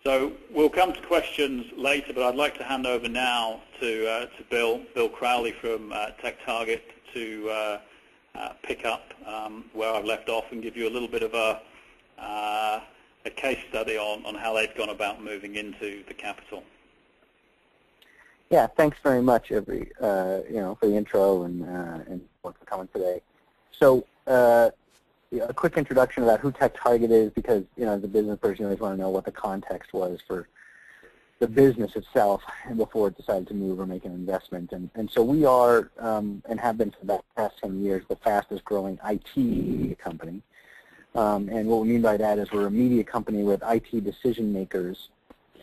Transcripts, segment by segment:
So we'll come to questions later, but I'd like to hand over now to Bill Crowley from TechTarget to pick up where I've left off and give you a little bit of a case study on how they've gone about moving into the capital. Yeah, thanks very much, for the intro and for coming today. So a quick introduction about who TechTarget is, because as a business person, you always want to know what the context was for the business itself before it decided to move or make an investment. And so we are, and have been for the past 10 years, the fastest growing IT media company. And what we mean by that is we're a media company with IT decision makers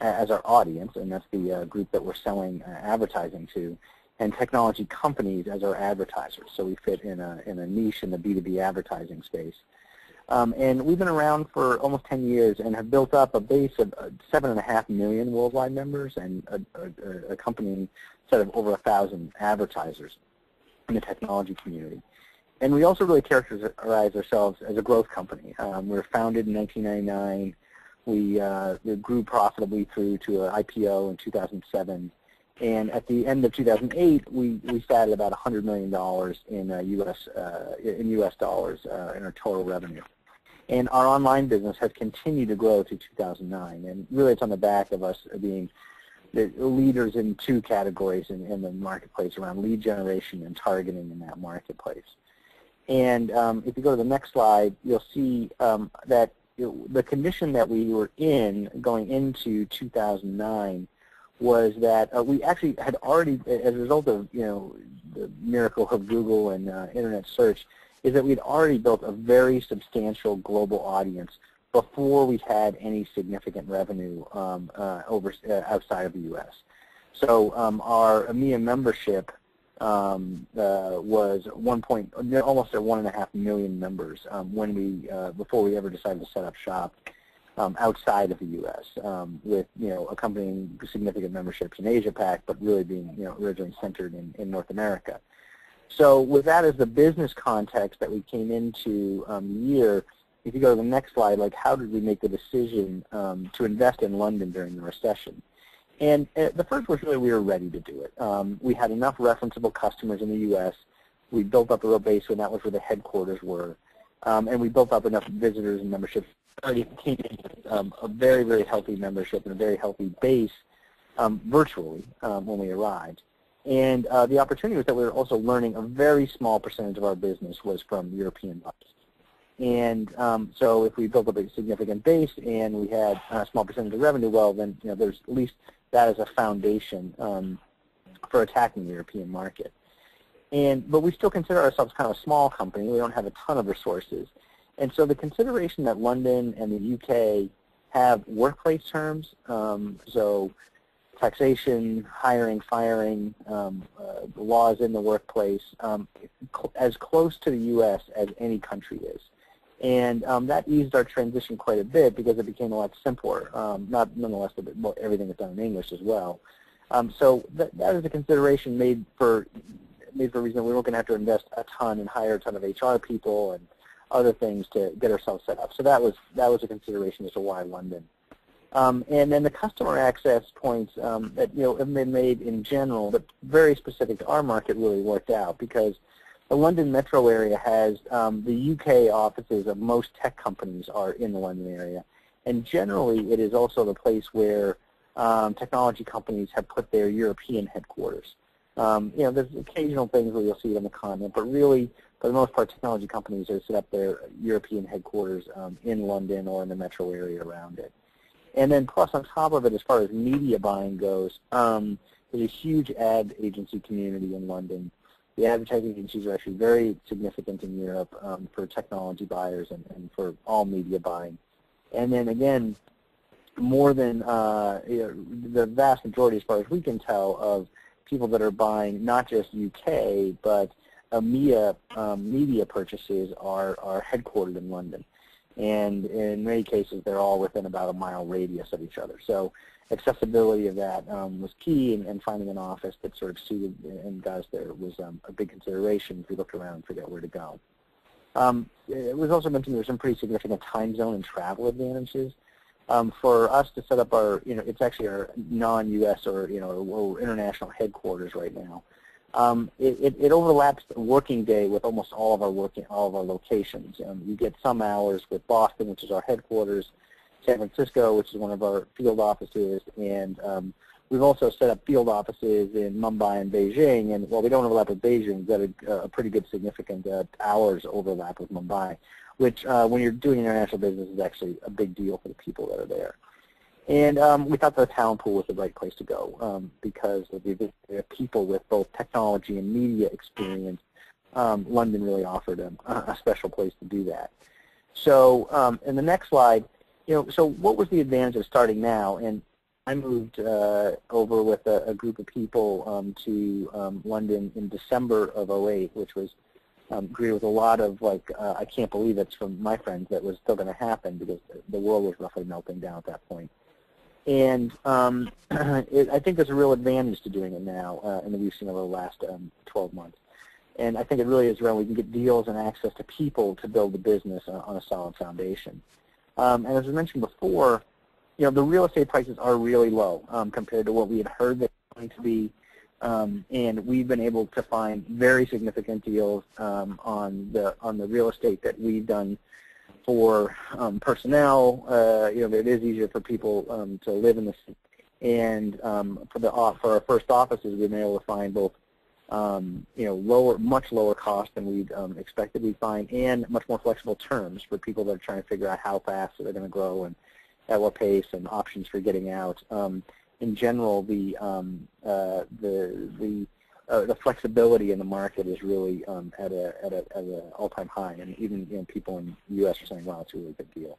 as our audience, and that's the group that we're selling advertising to, and technology companies as our advertisers. So we fit in a niche in the B2B advertising space. And we've been around for almost 10 years and have built up a base of 7.5 million worldwide members and a accompanying set of over 1,000 advertisers in the technology community. And we also really characterize ourselves as a growth company. We were founded in 1999. We grew profitably through to an IPO in 2007. And at the end of 2008, we sat at about $100 million in U.S. dollars in our total revenue. And our online business has continued to grow through 2009. And really it's on the back of us being the leaders in two categories in the marketplace around lead generation and targeting in that marketplace. And if you go to the next slide, you'll see that the condition that we were in going into 2009 was that we actually had already, as a result of the miracle of Google and internet search, is that we'd already built a very substantial global audience before we had any significant revenue outside of the U.S. So our EMEA membership was almost at 1.5 million members before we ever decided to set up shop outside of the U.S. With accompanying significant memberships in Asia Pac, but really being originally centered in North America. So with that as the business context that we came into the year, if you go to the next slide, like how did we make the decision to invest in London during the recession? And the first was really we were ready to do it. We had enough referenceable customers in the U.S. We built up a real base, and that was where the headquarters were. And we built up enough visitors and memberships. Already came in a very, very healthy membership and a very healthy base virtually when we arrived. And the opportunity was that we were also learning a very small percentage of our business was from European buyers. And so if we built up a significant base and we had a small percentage of revenue, well, then there's at least that as a foundation for attacking the European market. But we still consider ourselves kind of a small company. We don't have a ton of resources. And so the consideration that London and the UK have workplace terms, so taxation, hiring, firing, laws in the workplace, as close to the U.S. as any country is. And that eased our transition quite a bit because it became a lot simpler. Nonetheless, everything is done in English as well. So that is a consideration made for a reason that we weren't going to have to invest a ton and hire a ton of HR people and other things to get ourselves set up. So that was a consideration as to why London. And then the customer access points that have been made in general, but very specific to our market, really worked out because the London metro area has the UK offices of most tech companies are in the London area, and generally it is also the place where technology companies have put their European headquarters. There's occasional things where you'll see it on the continent, but really, for the most part, technology companies are set up their European headquarters in London or in the metro area around it. And then plus on top of it, as far as media buying goes, there's a huge ad agency community in London. The advertising agencies are actually very significant in Europe for technology buyers and for all media buying. And then again, more than the vast majority, as far as we can tell, of people that are buying not just UK, but EMEA media purchases are headquartered in London. And in many cases, they're all within about a mile radius of each other. So accessibility of that was key, and finding an office that sort of suited and got us there was a big consideration if we looked around and figured out where to go. It was also mentioned there were some pretty significant time zone and travel advantages. For us to set up our, it's actually our non-U.S. or or international headquarters right now. It overlaps the working day with almost all of our locations. You get some hours with Boston, which is our headquarters, San Francisco, which is one of our field offices, and we've also set up field offices in Mumbai and Beijing. And while we don't overlap with Beijing, we've got a pretty good significant hours overlap with Mumbai, which when you're doing international business is actually a big deal for the people that are there. And we thought the talent pool was the right place to go because of the people with both technology and media experience. London really offered a special place to do that. So in the next slide, so what was the advantage of starting now? And I moved over with a group of people to London in December of '08, which was greeted with a lot of I can't believe it's from my friends that was still going to happen because the world was roughly melting down at that point. And I think there's a real advantage to doing it now in the we've seen over the last 12 months. And I think it really is around we can get deals and access to people to build the business on a solid foundation. And as I mentioned before, the real estate prices are really low compared to what we had heard they were going to be. And we've been able to find very significant deals on the real estate that we've done for personnel. It is easier for people to live in the city. And for our first offices, we've been able to find both much lower cost than we'd expected we'd find, and much more flexible terms for people that are trying to figure out how fast they're going to grow and at what pace and options for getting out. In general, the flexibility in the market is really at an all-time high, and even people in the U.S. are saying, "Wow, it's a really good deal."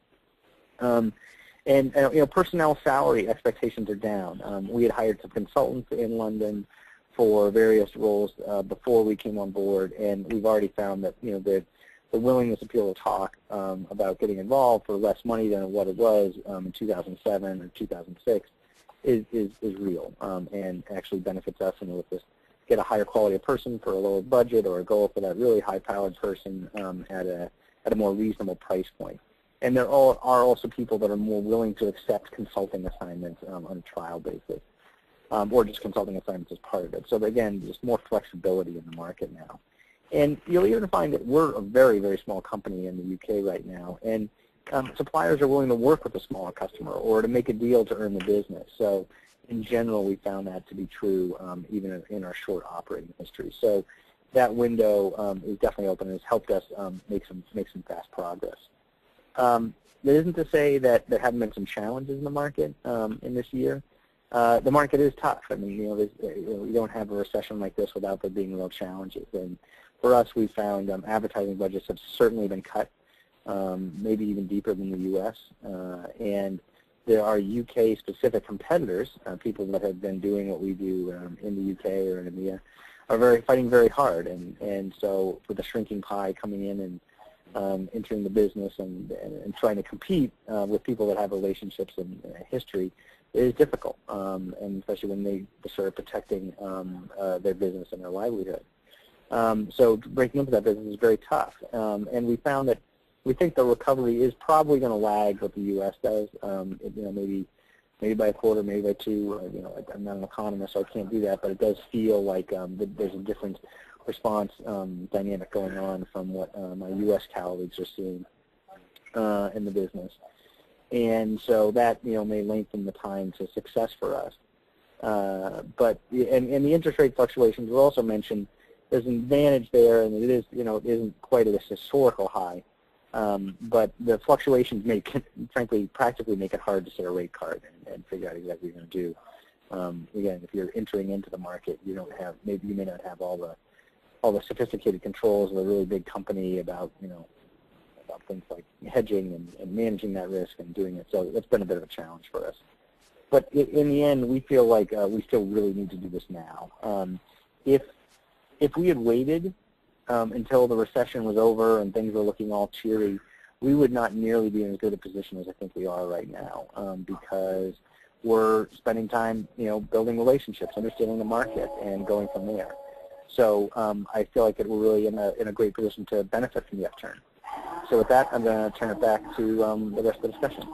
And personnel salary expectations are down. We had hired some consultants in London for various roles before we came on board, and we've already found that the willingness of people to talk about getting involved for less money than what it was in 2007 or 2006 is real and actually benefits us. And with this, get a higher quality of person for a lower budget, or a goal for that really high-powered person at a more reasonable price point. And there are also people that are more willing to accept consulting assignments on a trial basis, or just consulting assignments as part of it. So again, there's more flexibility in the market now. And you'll even find that we're a very, very small company in the UK right now, and suppliers are willing to work with a smaller customer or to make a deal to earn the business. So in general, we found that to be true even in our short operating history. So that window is definitely open and has helped us make some fast progress. That isn't to say that there haven't been some challenges in the market in this year. The market is tough. I mean, we don't have a recession like this without there being real challenges. And for us, we found advertising budgets have certainly been cut, maybe even deeper than the U.S. And there are UK-specific competitors, people that have been doing what we do in the UK or in EMEA, are fighting very hard. And so with the shrinking pie coming in and entering the business and trying to compete with people that have relationships and history is difficult, and especially when they start protecting their business and their livelihood. So breaking into that business is very tough. And we found that we think the recovery is probably going to lag what the U.S. does. Maybe by a quarter, maybe by two. I'm not an economist, so I can't do that. But it does feel like there's a different response dynamic going on from what my U.S. colleagues are seeing in the business. And so that may lengthen the time to success for us. But the interest rate fluctuations were also mentioned. There's an advantage there, and it is it isn't quite at this historical high. But the fluctuations frankly, practically make it hard to set a rate card and figure out exactly what you're going to do. Again, if you're entering into the market, you may not have all the sophisticated controls of a really big company about about things like hedging and managing that risk and doing it. So it's been a bit of a challenge for us. But in the end, we feel like we still really need to do this now. If we had waited until the recession was over and things were looking all cheery, we would not nearly be in as good a position as I think we are right now, because we're spending time, building relationships, understanding the market, and going from there. So I feel like we're really in a great position to benefit from the upturn. So with that, I'm going to turn it back to the rest of the discussion.